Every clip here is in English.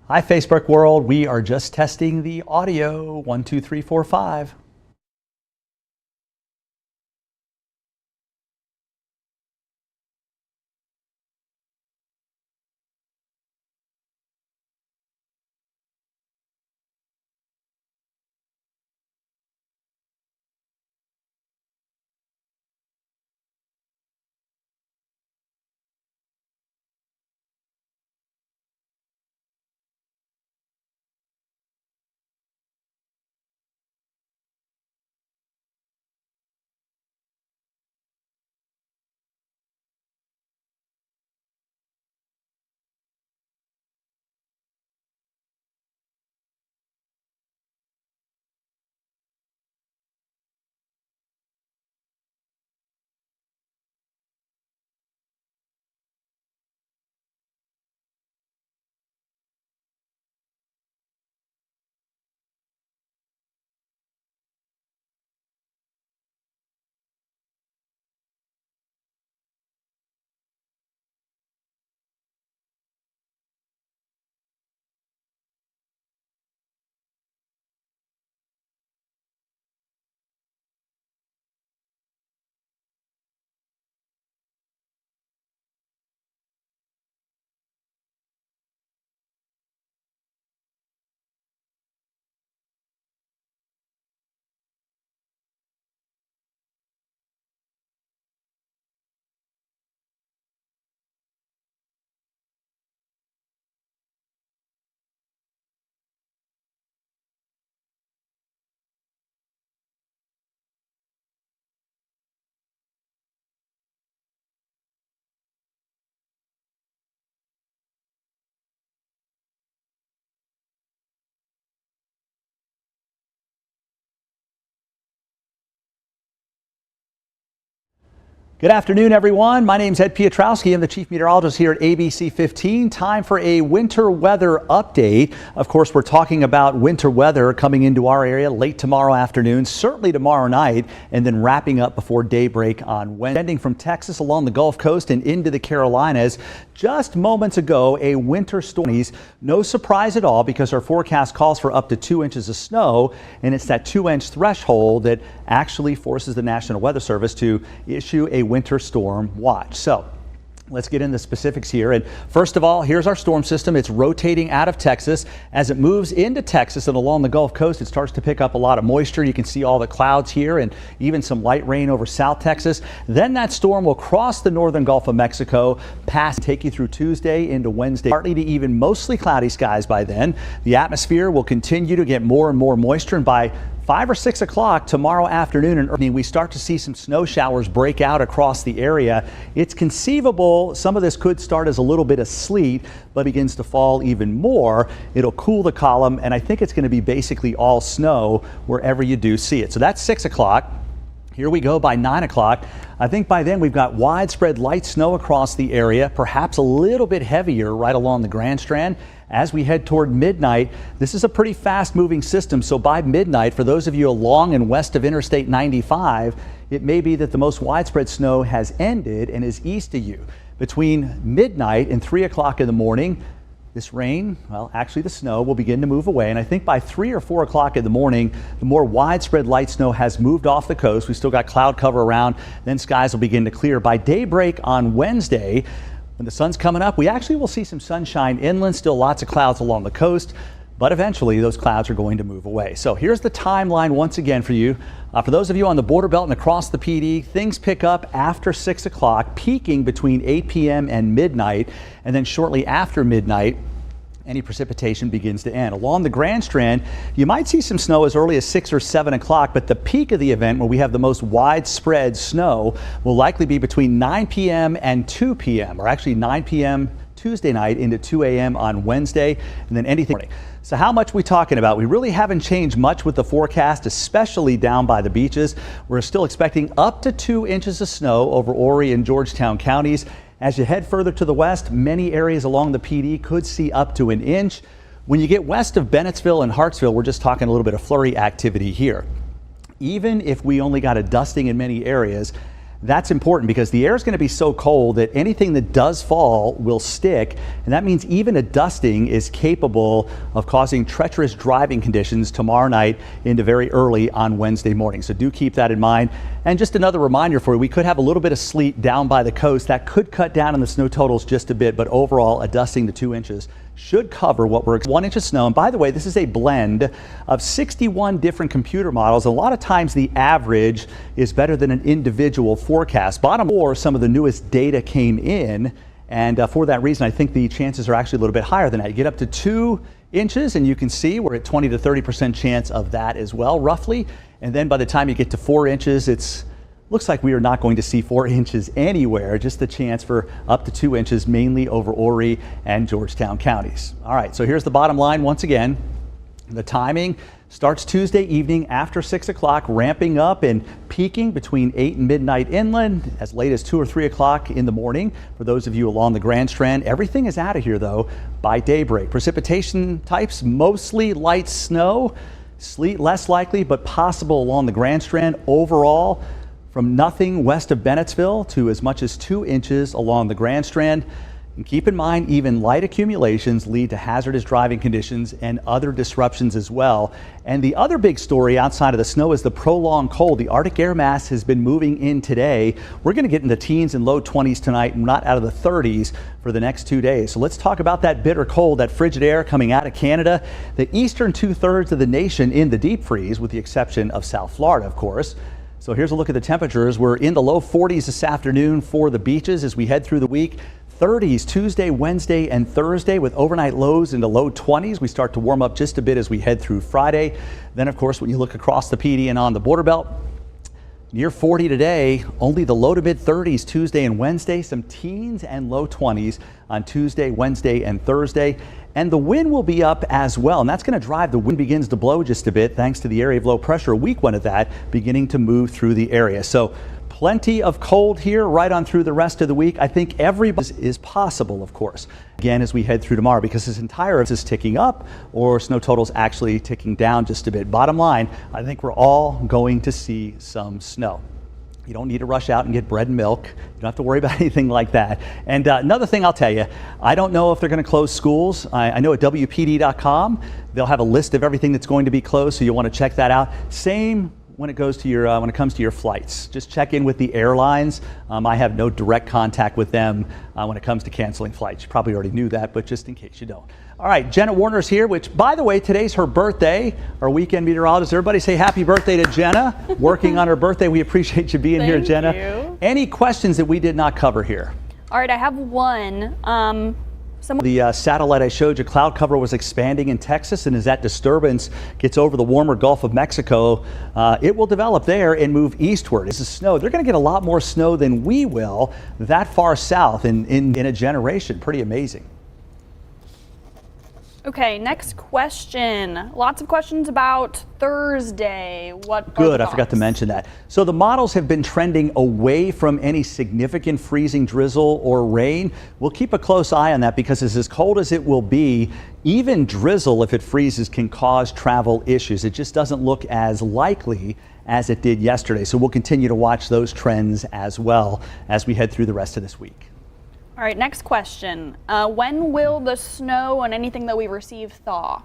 Hi, Facebook world. We are just testing the audio. 1, 2, 3, 4, 5. Good afternoon, everyone. My name is Piotrowski. I'm the Chief Meteorologist here at ABC 15. Time for a winter weather update. Of course, we're talking about winter weather coming into our area late tomorrow afternoon, certainly tomorrow night, and then wrapping up before daybreak on Wednesday. Ending from Texas along the Gulf Coast and into the Carolinas. Just moments ago, a winter storm. No surprise at all because our forecast calls for up to 2 inches of snow, and it's that 2-inch threshold that actually forces the National Weather Service to issue a winter storm watch. So let's get into specifics here. And first of all, here's our storm system. It's rotating out of Texas. As it moves into Texas and along the Gulf Coast, it starts to pick up a lot of moisture. You can see all the clouds here and even some light rain over South Texas. Then that storm will cross the northern Gulf of Mexico, take you through Tuesday into Wednesday. Partly to even mostly cloudy skies by then. The atmosphere will continue to get more and more moisture, and by 5 or 6 o'clock tomorrow afternoon and evening, we start to see some snow showers break out across the area. It's conceivable some of this could start as a little bit of sleet, but begins to fall even more. It'll cool the column, and I think it's going to be basically all snow wherever you do see it. So that's 6 o'clock. Here we go by 9 o'clock. I think by then we've got widespread light snow across the area, perhaps a little bit heavier right along the Grand Strand. As we head toward midnight, this is a pretty fast moving system. So by midnight, for those of you along and west of Interstate 95, it may be that the most widespread snow has ended and is east of you. Between midnight and 3 o'clock in the morning, this rain, well, actually the snow will begin to move away. And I think by 3 or 4 o'clock in the morning, the more widespread light snow has moved off the coast. We still got cloud cover around, then skies will begin to clear. By daybreak on Wednesday, when the sun's coming up, we actually will see some sunshine inland, still lots of clouds along the coast, but eventually those clouds are going to move away. So here's the timeline once again for you. For those of you on the border belt and across the PD, things pick up after 6 o'clock, peaking between 8 p.m. and midnight, and then shortly after midnight, any precipitation begins to end. Along the Grand Strand, you might see some snow as early as 6 or 7 o'clock, but the peak of the event, where we have the most widespread snow, will likely be between 9 p.m. and 2 p.m., or actually 9 p.m. Tuesday night into 2 a.m. on Wednesday, and then anything. So how much are we talking about? We really haven't changed much with the forecast, especially down by the beaches. We're still expecting up to 2 inches of snow over Horry and Georgetown counties. As you head further to the west, many areas along the PD could see up to an inch. When you get west of Bennettsville and Hartsville, we're just talking a little bit of flurry activity here. Even if we only got a dusting in many areas, That's important because the air is going to be so cold that anything that does fall will stick, and that means even a dusting is capable of causing treacherous driving conditions tomorrow night into very early on Wednesday morning. So do keep that in mind. And just another reminder for you, we could have a little bit of sleet down by the coast. That could cut down on the snow totals just a bit, but overall a dusting to 2 inches should cover what we're 1 inch of snow. And by the way, this is a blend of 61 different computer models. A lot of times the average is better than an individual forecast. Bottom or some of the newest data came in, and for that reason I think the chances are actually a little bit higher than that. You get up to 2 inches and you can see we're at 20 to 30% chance of that as well, roughly. And then by the time you get to 4 inches, it's looks like we are not going to see 4 inches anywhere, just the chance for up to 2 inches, mainly over Horry and Georgetown counties. All right, so here's the bottom line once again. The timing starts Tuesday evening after 6 o'clock, ramping up and peaking between 8 and midnight inland, as late as 2 or 3 o'clock in the morning. For those of you along the Grand Strand, everything is out of here though by daybreak. Precipitation types, mostly light snow, sleet less likely, but possible along the Grand Strand. Overall, from nothing west of Bennettsville to as much as 2 inches along the Grand Strand. And keep in mind, even light accumulations lead to hazardous driving conditions and other disruptions as well. And the other big story outside of the snow is the prolonged cold. The Arctic air mass has been moving in today. We're going to get in the teens and low 20s tonight, and not out of the 30s for the next 2 days. So let's talk about that bitter cold, that frigid air coming out of Canada. The eastern 2/3 of the nation in the deep freeze, with the exception of South Florida, of course. So here's a look at the temperatures. We're in the low 40s this afternoon for the beaches as we head through the week. 30s Tuesday, Wednesday, and Thursday, with overnight lows into low 20s. We start to warm up just a bit as we head through Friday. Then, of course, when you look across the PD and on the border belt, near 40 today, only the low to mid 30s Tuesday and Wednesday, some teens and low 20s on Tuesday, Wednesday, and Thursday. And the wind will be up as well, and that's going to drive the wind begins to blow just a bit thanks to the area of low pressure, a weak one at that, beginning to move through the area. So plenty of cold here right on through the rest of the week. I think everybody is possible, of course, again, as we head through tomorrow, because this entire is ticking up or snow totals actually ticking down just a bit. Bottom line, I think we're all going to see some snow. You don't need to rush out and get bread and milk. You don't have to worry about anything like that. And another thing I'll tell you, I don't know if they're going to close schools. I know at WPD.com, they'll have a list of everything that's going to be closed, so you'll want to check that out. Same when it goes to your when it comes to your flights. Just check in with the airlines. I have no direct contact with them when it comes to canceling flights. You probably already knew that, but just in case you don't. All right, Jenna Warner's here, which, by the way, today's her birthday. Our weekend meteorologist. Everybody say happy birthday to Jenna. Working on her birthday. We appreciate you being here, Jenna. Thank you. Any questions that we did not cover here? All right, I have one. The satellite I showed you, cloud cover was expanding in Texas, and as that disturbance gets over the warmer Gulf of Mexico, it will develop there and move eastward. This is snow. They're going to get a lot more snow than we will that far south in a generation. Pretty amazing. Okay, next question. Lots of questions about Thursday. What Good, I forgot to mention that. So the models have been trending away from any significant freezing drizzle or rain. We'll keep a close eye on that because it's as cold as it will be. Even drizzle, if it freezes, can cause travel issues. It just doesn't look as likely as it did yesterday. So we'll continue to watch those trends as well as we head through the rest of this week. All right, next question. When will the snow and anything that we receive thaw?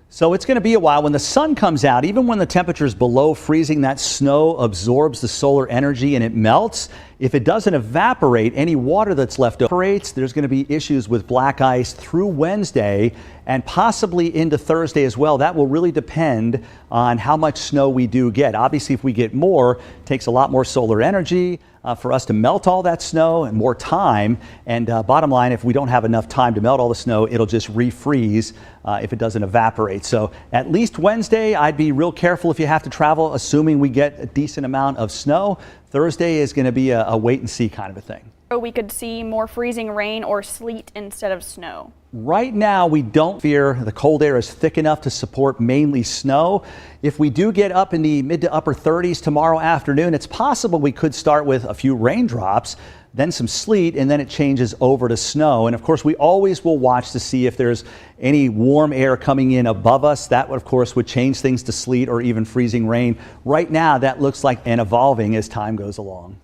So it's going to be a while. When the sun comes out, even when the temperature is below freezing, that snow absorbs the solar energy and it melts. If it doesn't evaporate, any water that's left evaporates. There's going to be issues with black ice through Wednesday and possibly into Thursday as well. That will really depend on how much snow we do get. Obviously, if we get more, it takes a lot more solar energy for us to melt all that snow and more time. And bottom line, if we don't have enough time to melt all the snow, it'll just refreeze if it doesn't evaporate. So at least Wednesday, I'd be real careful if you have to travel, assuming we get a decent amount of snow. Thursday is going to be a wait and see kind of a thing. So we could see more freezing rain or sleet instead of snow. Right now, we don't fear the cold air is thick enough to support mainly snow. If we do get up in the mid to upper 30s tomorrow afternoon, it's possible we could start with a few raindrops, then some sleet, and then it changes over to snow. And of course, we always will watch to see if there's any warm air coming in above us. That, of course, would change things to sleet or even freezing rain. Right now, that looks like an evolving as time goes along.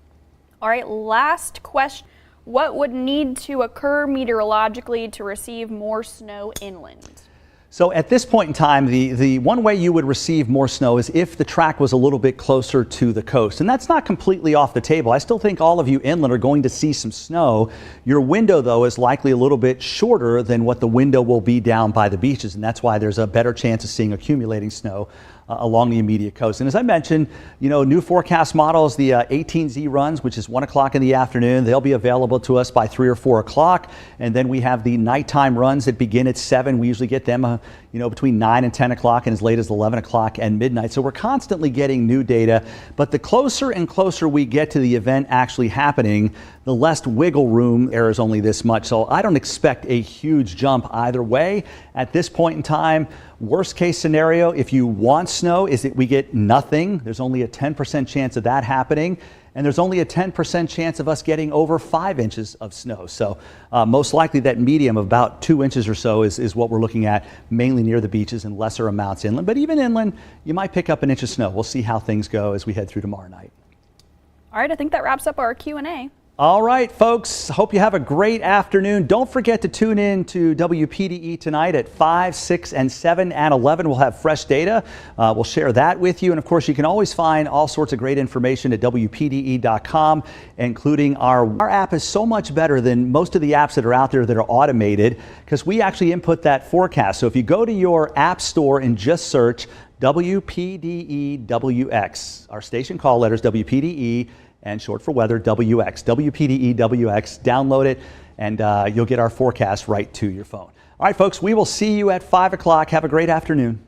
All right, last question. What would need to occur meteorologically to receive more snow inland? So at this point in time, the one way you would receive more snow is if the track was a little bit closer to the coast. And that's not completely off the table. I still think all of you inland are going to see some snow. Your window, though, is likely a little bit shorter than what the window will be down by the beaches. And that's why there's a better chance of seeing accumulating snow along the immediate coast. And as I mentioned, new forecast models, the 18Z runs, which is 1 o'clock in the afternoon, they'll be available to us by 3 or 4 o'clock. And then we have the nighttime runs that begin at 7. We usually get them, between 9 and 10 o'clock and as late as 11 o'clock and midnight. So we're constantly getting new data. But the closer and closer we get to the event actually happening, the less wiggle room there is, only this much. So I don't expect a huge jump either way. At this point in time, worst case scenario, if you want snow, is that we get nothing. There's only a 10% chance of that happening. And there's only a 10% chance of us getting over 5 inches of snow. So most likely that medium of about 2 inches or so is what we're looking at, mainly near the beaches and lesser amounts inland. But even inland, you might pick up an inch of snow. We'll see how things go as we head through tomorrow night. All right, I think that wraps up our Q&A. All right, folks, hope you have a great afternoon. Don't forget to tune in to WPDE tonight at 5, 6, and 7 and 11. We'll have fresh data. We'll share that with you. And of course, you can always find all sorts of great information at WPDE.com, including our app is so much better than most of the apps that are out there that are automated because we actually input that forecast. So if you go to your app store and just search WPDEWX, our station call letters WPDE, and short for weather, WX, WPDEWX. Download it, and you'll get our forecast right to your phone. All right, folks, we will see you at 5 o'clock. Have a great afternoon.